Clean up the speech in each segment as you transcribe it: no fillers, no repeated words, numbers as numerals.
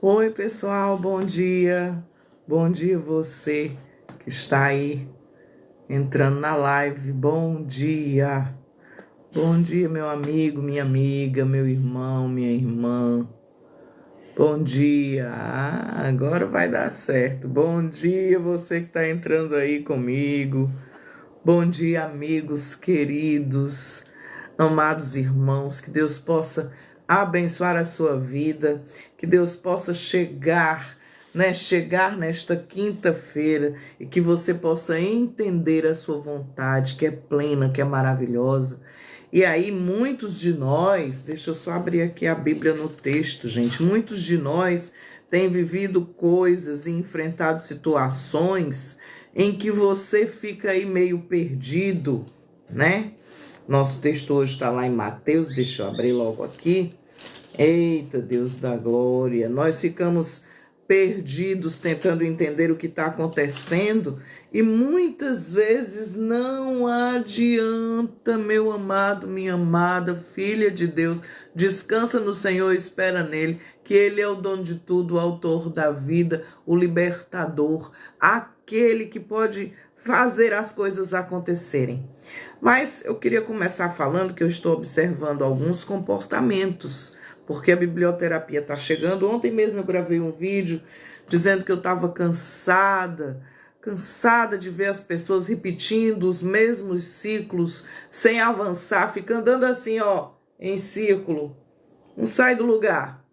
Oi, pessoal, bom dia. Bom dia você que está aí entrando na live. Bom dia. Bom dia, meu amigo, minha amiga, meu irmão, minha irmã. Bom dia. Agora vai dar certo. Bom dia, você que está entrando aí comigo. Bom dia, amigos queridos, amados irmãos, que Deus possa abençoar a sua vida, que Deus possa chegar nesta quinta-feira e que você possa entender a sua vontade, que é plena, que é maravilhosa. E aí, muitos de nós, deixa eu só abrir aqui a Bíblia no texto, gente. Muitos de nós têm vivido coisas e enfrentado situações em que você fica aí meio perdido, né? Nosso texto hoje está lá em Mateus, deixa eu abrir logo aqui. Eita, Deus da glória, nós ficamos perdidos tentando entender o que está acontecendo e muitas vezes não adianta, meu amado, minha amada, filha de Deus, descansa no Senhor, espera nele, que ele é o dono de tudo, o autor da vida, o libertador, aquele que pode fazer as coisas acontecerem. Mas eu queria começar falando que eu estou observando alguns comportamentos, porque a biblioterapia está chegando. Ontem mesmo eu gravei um vídeo dizendo que eu estava cansada de ver as pessoas repetindo os mesmos ciclos, sem avançar, fica andando assim, ó, em círculo, não sai do lugar.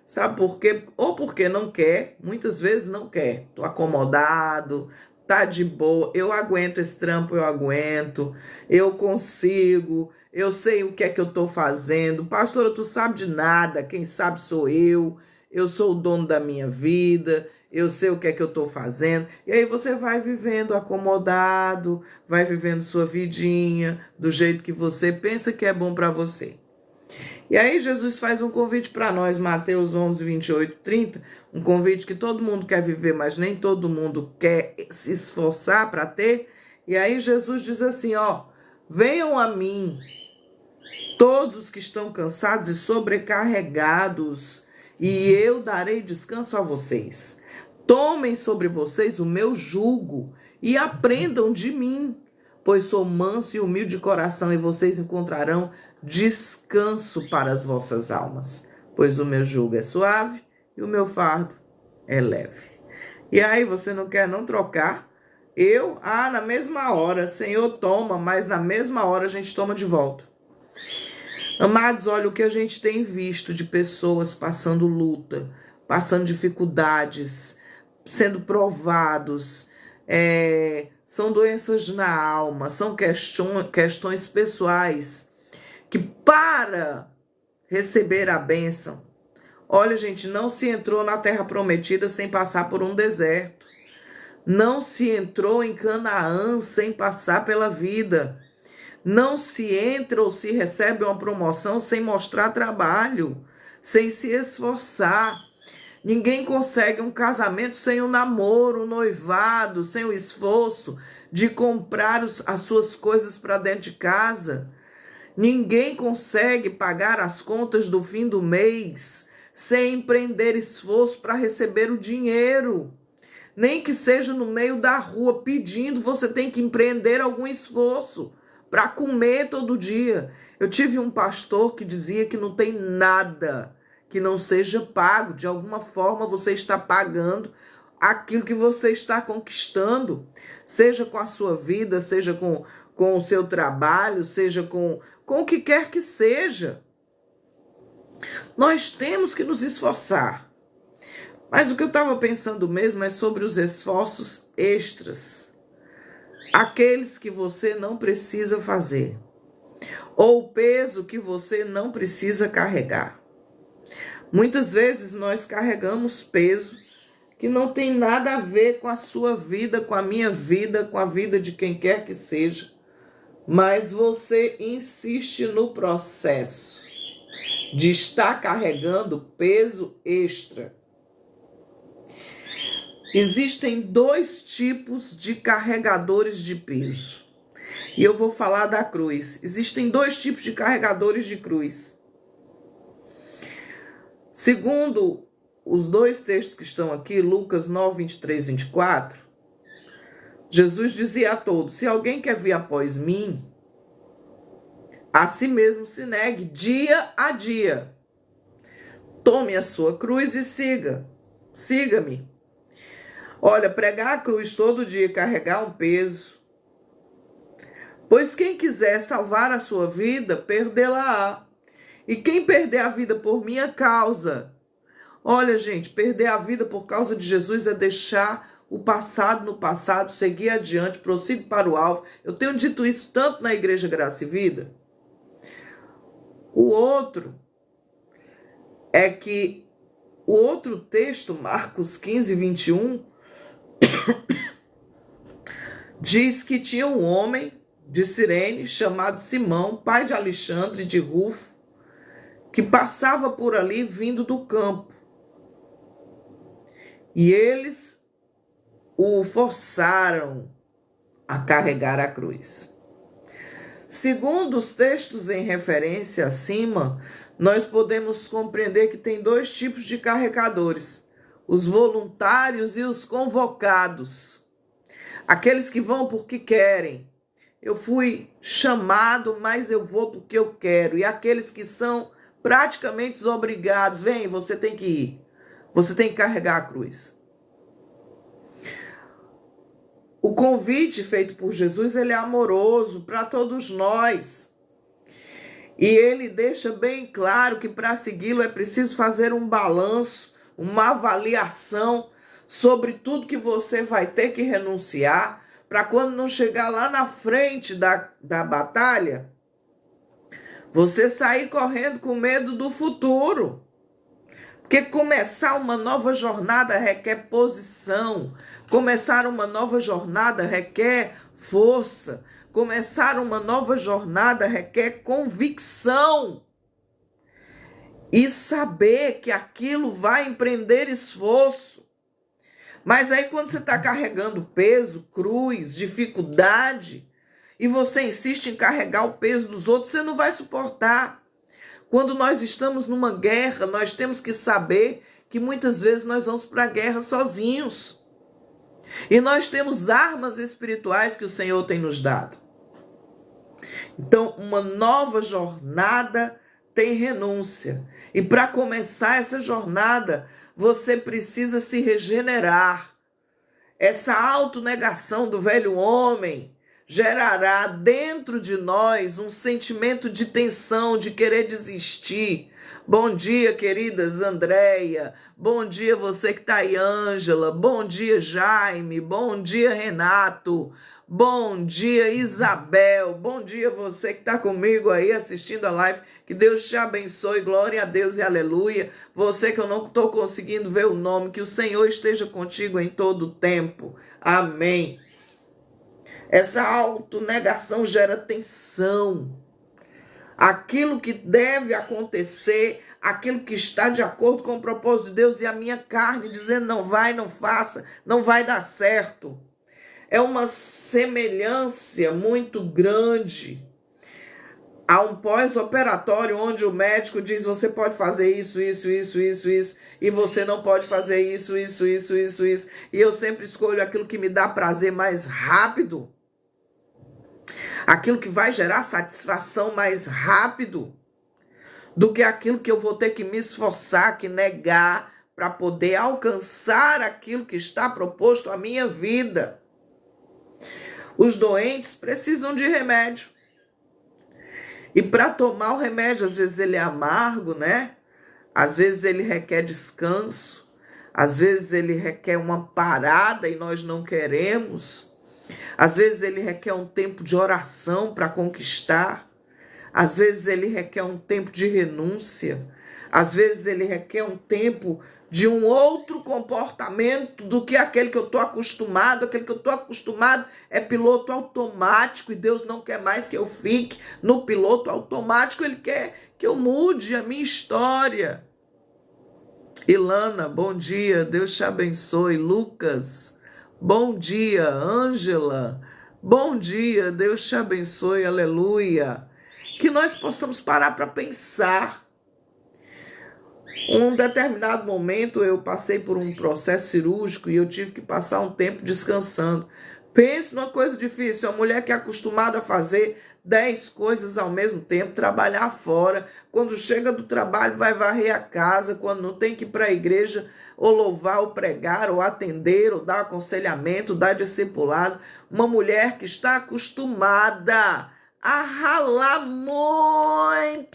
Sabe por quê? Ou porque não quer, muitas vezes não quer. Tô acomodado, tá de boa, eu aguento esse trampo, eu aguento, eu consigo, eu sei o que é que eu tô fazendo. Pastora, tu sabe de nada, quem sabe sou eu sou o dono da minha vida, eu sei o que é que eu tô fazendo. E aí você vai vivendo acomodado, vai vivendo sua vidinha, do jeito que você pensa que é bom para você. E aí Jesus faz um convite para nós, Mateus 11, 28, 30, um convite que todo mundo quer viver, mas nem todo mundo quer se esforçar para ter. E aí Jesus diz assim, ó, venham a mim, todos os que estão cansados e sobrecarregados, e eu darei descanso a vocês. Tomem sobre vocês o meu jugo e aprendam de mim, pois sou manso e humilde de coração, e vocês encontrarão descanso para as vossas almas. Pois o meu jugo é suave e o meu fardo é leve. E aí, você não quer não trocar? Na mesma hora, Senhor, toma, mas na mesma hora a gente toma de volta. Amados, olha o que a gente tem visto de pessoas passando luta, passando dificuldades, sendo provados, são doenças na alma, são questões pessoais que para receber a bênção, olha, gente, não se entrou na terra prometida sem passar por um deserto, não se entrou em Canaã sem passar pela vida. Não se entra ou se recebe uma promoção sem mostrar trabalho, sem se esforçar. Ninguém consegue um casamento sem o namoro, o noivado, sem o esforço de comprar as suas coisas para dentro de casa. Ninguém consegue pagar as contas do fim do mês sem empreender esforço para receber o dinheiro. Nem que seja no meio da rua pedindo, você tem que empreender algum esforço para comer todo dia. Eu tive um pastor que dizia que não tem nada que não seja pago. De alguma forma você está pagando aquilo que você está conquistando, seja com a sua vida, seja com o seu trabalho, seja com o que quer que seja. Nós temos que nos esforçar. Mas o que eu estava pensando mesmo é sobre os esforços extras. Aqueles que você não precisa fazer. Ou o peso que você não precisa carregar. Muitas vezes nós carregamos peso que não tem nada a ver com a sua vida, com a minha vida, com a vida de quem quer que seja. Mas você insiste no processo de estar carregando peso extra. Existem dois tipos de carregadores de peso. E eu vou falar da cruz. Existem dois tipos de carregadores de cruz. Segundo os dois textos que estão aqui, Lucas 9, 23, 24, Jesus dizia a todos: se alguém quer vir após mim, a si mesmo se negue dia a dia. Tome a sua cruz e siga-me. Olha, pregar a cruz todo dia, carregar um peso. Pois quem quiser salvar a sua vida, perdê-la-á. E quem perder a vida por minha causa. Olha, gente, perder a vida por causa de Jesus é deixar o passado no passado, seguir adiante, prosseguir para o alvo. Eu tenho dito isso tanto na Igreja Graça e Vida. O outro é que o outro texto, Marcos 15, 21, diz que tinha um homem de Cirene chamado Simão, pai de Alexandre e de Rufo, que passava por ali vindo do campo. E eles o forçaram a carregar a cruz. Segundo os textos em referência acima, nós podemos compreender que tem dois tipos de carregadores: os voluntários e os convocados. Aqueles que vão porque querem. Eu fui chamado, mas eu vou porque eu quero. E aqueles que são praticamente obrigados: vem, você tem que ir. Você tem que carregar a cruz. O convite feito por Jesus, ele é amoroso para todos nós. E ele deixa bem claro que para segui-lo é preciso fazer um balanço, uma avaliação sobre tudo que você vai ter que renunciar, para quando não chegar lá na frente da batalha, você sair correndo com medo do futuro. Porque começar uma nova jornada requer posição. Começar uma nova jornada requer força. Começar uma nova jornada requer convicção. E saber que aquilo vai empreender esforço. Mas aí quando você está carregando peso, cruz, dificuldade, e você insiste em carregar o peso dos outros, você não vai suportar. Quando nós estamos numa guerra, nós temos que saber que muitas vezes nós vamos para a guerra sozinhos. E nós temos armas espirituais que o Senhor tem nos dado. Então, uma nova jornada tem renúncia. E para começar essa jornada, você precisa se regenerar. Essa autonegação do velho homem gerará dentro de nós um sentimento de tensão, de querer desistir. Bom dia, queridas Andréia. Bom dia, você que está aí, Ângela. Bom dia, Jaime. Bom dia, Renato. Bom dia, Isabel. Bom dia, você que está comigo aí assistindo a live. Que Deus te abençoe. Glória a Deus e aleluia. Você que eu não estou conseguindo ver o nome, que o Senhor esteja contigo em todo o tempo. Amém. Essa autonegação gera tensão. Aquilo que deve acontecer, aquilo que está de acordo com o propósito de Deus, e a minha carne dizendo não vai, não faça, não vai dar certo. É uma semelhança muito grande a um pós-operatório onde o médico diz: você pode fazer isso, e você não pode fazer isso. E eu sempre escolho aquilo que me dá prazer mais rápido. Aquilo que vai gerar satisfação mais rápido do que aquilo que eu vou ter que me esforçar, que negar para poder alcançar aquilo que está proposto à minha vida. Os doentes precisam de remédio. E para tomar o remédio, às vezes ele é amargo, né? Às vezes ele requer descanso. Às vezes ele requer uma parada e nós não queremos. Às vezes ele requer um tempo de oração para conquistar. Às vezes ele requer um tempo de renúncia. Às vezes ele requer um tempo de um outro comportamento do que aquele que eu estou acostumado. Aquele que eu estou acostumado é piloto automático e Deus não quer mais que eu fique no piloto automático. Ele quer que eu mude a minha história. Ilana, bom dia, Deus te abençoe. Lucas, bom dia. Ângela, bom dia, Deus te abençoe, aleluia. Que nós possamos parar para pensar. Um determinado momento eu passei por um processo cirúrgico e eu tive que passar um tempo descansando. Pense numa coisa difícil, uma mulher que é acostumada a fazer 10 coisas ao mesmo tempo, trabalhar fora, quando chega do trabalho vai varrer a casa, quando não tem que ir para a igreja, ou louvar, ou pregar, ou atender, ou dar aconselhamento, dar discipulado. Uma mulher que está acostumada a ralar muito,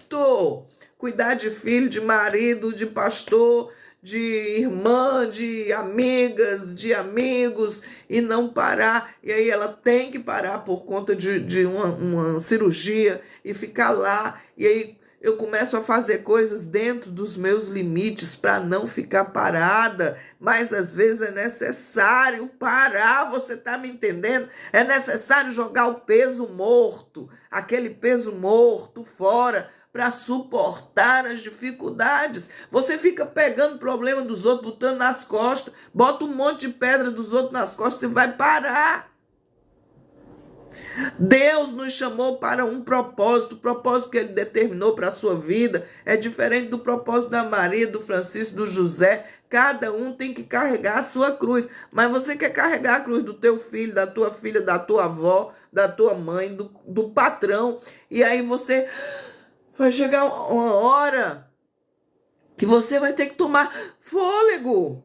cuidar de filho, de marido, de pastor, de irmã, de amigas, de amigos, e não parar. E aí ela tem que parar por conta de uma cirurgia e ficar lá. E aí eu começo a fazer coisas dentro dos meus limites para não ficar parada, mas às vezes é necessário parar, você está me entendendo? É necessário jogar o peso morto, aquele peso morto fora, para suportar as dificuldades. Você fica pegando o problema dos outros, botando nas costas, bota um monte de pedra dos outros nas costas, você vai parar. Deus nos chamou para um propósito, o propósito que ele determinou para a sua vida é diferente do propósito da Maria, do Francisco, do José. Cada um tem que carregar a sua cruz, mas você quer carregar a cruz do teu filho, da tua filha, da tua avó, da tua mãe, do patrão, e aí você vai chegar uma hora que você vai ter que tomar fôlego.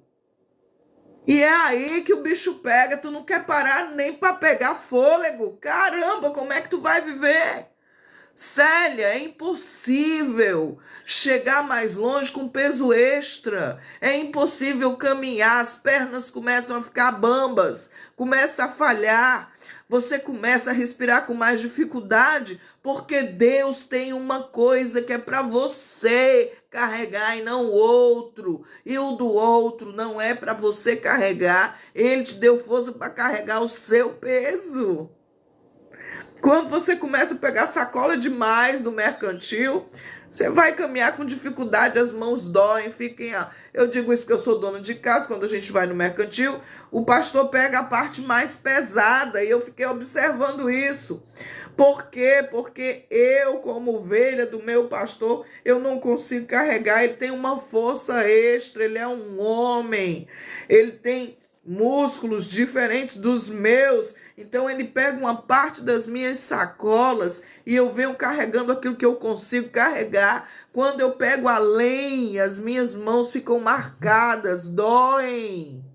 E é aí que o bicho pega, tu não quer parar nem para pegar fôlego. Caramba, como é que tu vai viver? Célia, é impossível chegar mais longe com peso extra. É impossível caminhar, as pernas começam a ficar bambas, começa a falhar. Você começa a respirar com mais dificuldade, porque Deus tem uma coisa que é para você carregar e não o outro. E o do outro não é para você carregar. Ele te deu força para carregar o seu peso. Quando você começa a pegar sacola demais no mercantil, você vai caminhar com dificuldade, as mãos doem, fiquem. Eu digo isso porque eu sou dona de casa, quando a gente vai no mercantil, o pastor pega a parte mais pesada e eu fiquei observando isso. Por quê? Porque eu, como ovelha do meu pastor, eu não consigo carregar, ele tem uma força extra, ele é um homem, ele tem músculos diferentes dos meus, então ele pega uma parte das minhas sacolas e eu venho carregando aquilo que eu consigo carregar. Quando eu pego além, as minhas mãos ficam marcadas, doem.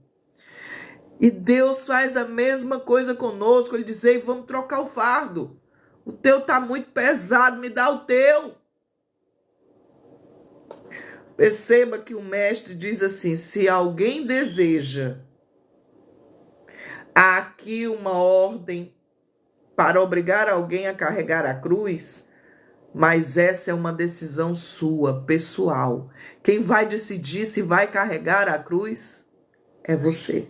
E Deus faz a mesma coisa conosco. Ele diz: ei, vamos trocar o fardo. O teu tá muito pesado, me dá o teu. Perceba que o mestre diz assim: se alguém deseja, há aqui uma ordem para obrigar alguém a carregar a cruz, mas essa é uma decisão sua, pessoal. Quem vai decidir se vai carregar a cruz é você.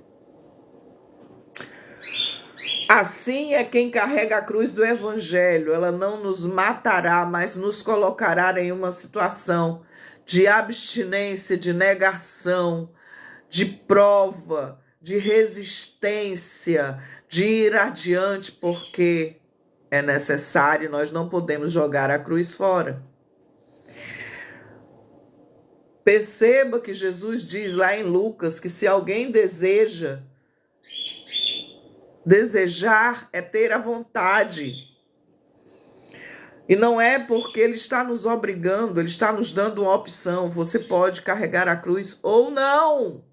Assim é quem carrega a cruz do Evangelho. Ela não nos matará, mas nos colocará em uma situação de abstinência, de negação, de prova, de resistência, de ir adiante, porque é necessário, nós não podemos jogar a cruz fora. Perceba que Jesus diz lá em Lucas que se alguém desejar é ter a vontade. E não é porque ele está nos obrigando, ele está nos dando uma opção. Você pode carregar a cruz ou não.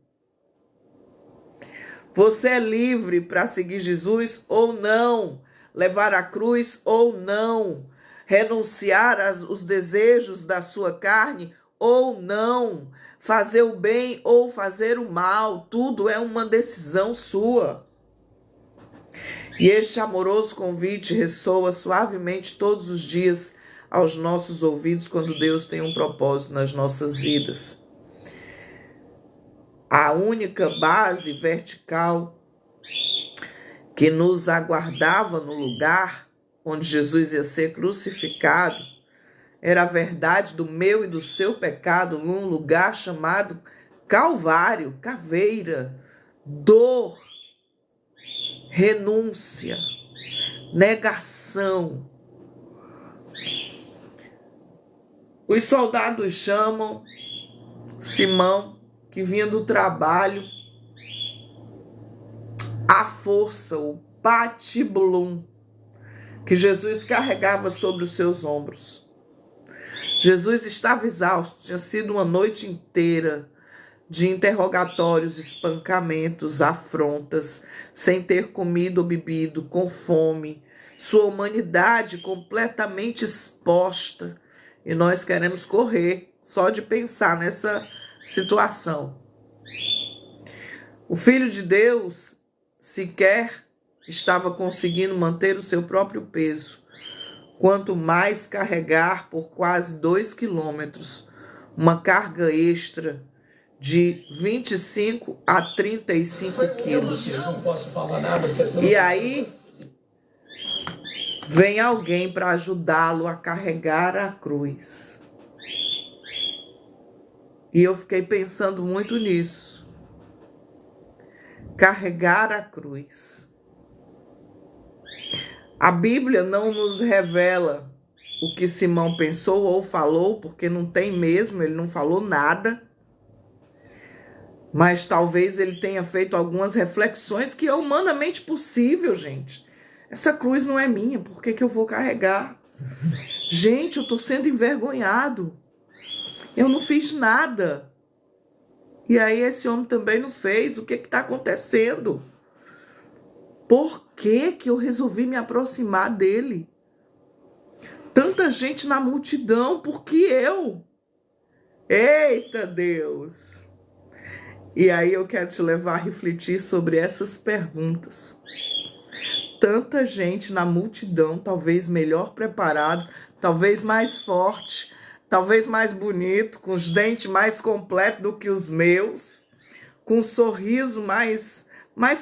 Você é livre para seguir Jesus ou não, levar a cruz ou não, renunciar os desejos da sua carne ou não, fazer o bem ou fazer o mal, tudo é uma decisão sua. E este amoroso convite ressoa suavemente todos os dias aos nossos ouvidos quando Deus tem um propósito nas nossas vidas. A única base vertical que nos aguardava no lugar onde Jesus ia ser crucificado era a verdade do meu e do seu pecado num lugar chamado Calvário, caveira, dor, renúncia, negação. Os soldados chamam Simão, que vinha do trabalho, a força, o patibulum, que Jesus carregava sobre os seus ombros. Jesus estava exausto, tinha sido uma noite inteira de interrogatórios, espancamentos, afrontas, sem ter comido ou bebido, com fome, sua humanidade completamente exposta. E nós queremos correr só de pensar nessa situação. O Filho de Deus sequer estava conseguindo manter o seu próprio peso, quanto mais carregar por quase 2 quilômetros uma carga extra de 25 a 35 quilos. E aí vem alguém para ajudá-lo a carregar a cruz. E eu fiquei pensando muito nisso. Carregar a cruz. A Bíblia não nos revela o que Simão pensou ou falou, porque não tem mesmo, ele não falou nada. Mas talvez ele tenha feito algumas reflexões que é humanamente possível, gente. Essa cruz não é minha, por que eu vou carregar? Gente, eu estou sendo envergonhado. Eu não fiz nada. E aí esse homem também não fez. O que está acontecendo? Por que eu resolvi me aproximar dele? Tanta gente na multidão, por que eu? Eita Deus! E aí eu quero te levar a refletir sobre essas perguntas. Tanta gente na multidão, talvez melhor preparado, talvez mais forte, talvez mais bonito, com os dentes mais completos do que os meus, com um sorriso mais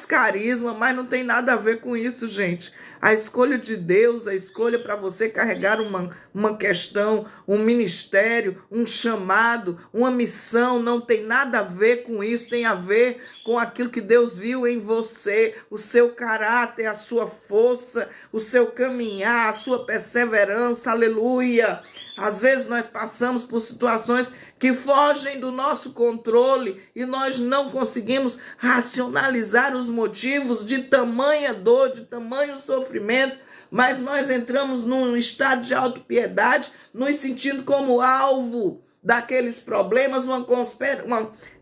carisma, mas não tem nada a ver com isso, gente. A escolha de Deus, a escolha para você carregar uma questão, um ministério, um chamado, uma missão, não tem nada a ver com isso, tem a ver com aquilo que Deus viu em você, o seu caráter, a sua força, o seu caminhar, a sua perseverança, aleluia. Às vezes nós passamos por situações que fogem do nosso controle e nós não conseguimos racionalizar os motivos de tamanha dor, de tamanho sofrimento, mas nós entramos num estado de autopiedade, nos sentindo como alvo daqueles problemas, uma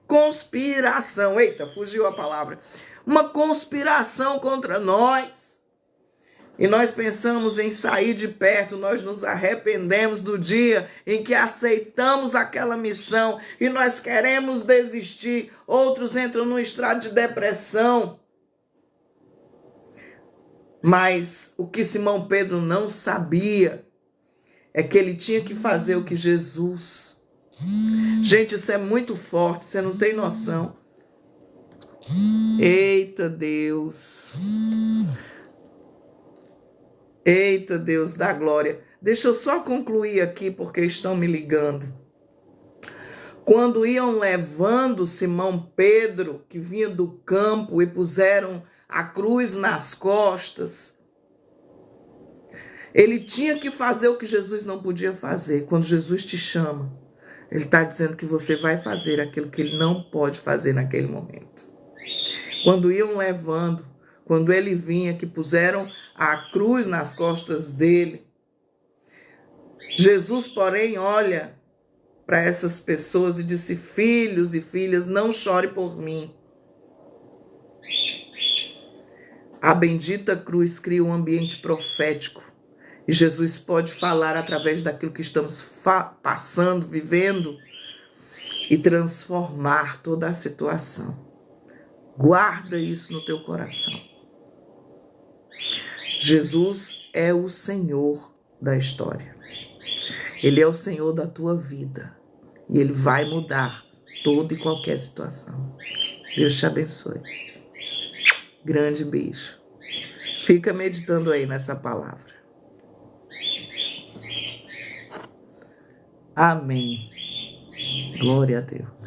conspiração. Eita, fugiu a palavra. Uma conspiração contra nós. E nós pensamos em sair de perto, nós nos arrependemos do dia em que aceitamos aquela missão e nós queremos desistir. Outros entram num estado de depressão. Mas o que Simão Pedro não sabia é que ele tinha que fazer o que Jesus. Gente, isso é muito forte, você não tem noção. Eita Deus. Eita Deus da glória. Deixa eu só concluir aqui porque estão me ligando. Quando iam levando Simão Pedro, que vinha do campo, e puseram a cruz nas costas, ele tinha que fazer o que Jesus não podia fazer. Quando Jesus te chama, ele está dizendo que você vai fazer aquilo que ele não pode fazer naquele momento. Quando iam levando, quando ele vinha, que puseram a cruz nas costas dele, Jesus, porém, olha para essas pessoas e disse: filhos e filhas, não chore por mim. A bendita cruz cria um ambiente profético e Jesus pode falar através daquilo que estamos passando, vivendo e transformar toda a situação. Guarda isso no teu coração. Jesus é o Senhor da história. Ele é o Senhor da tua vida. E Ele vai mudar toda e qualquer situação. Deus te abençoe. Grande beijo. Fica meditando aí nessa palavra. Amém. Glória a Deus.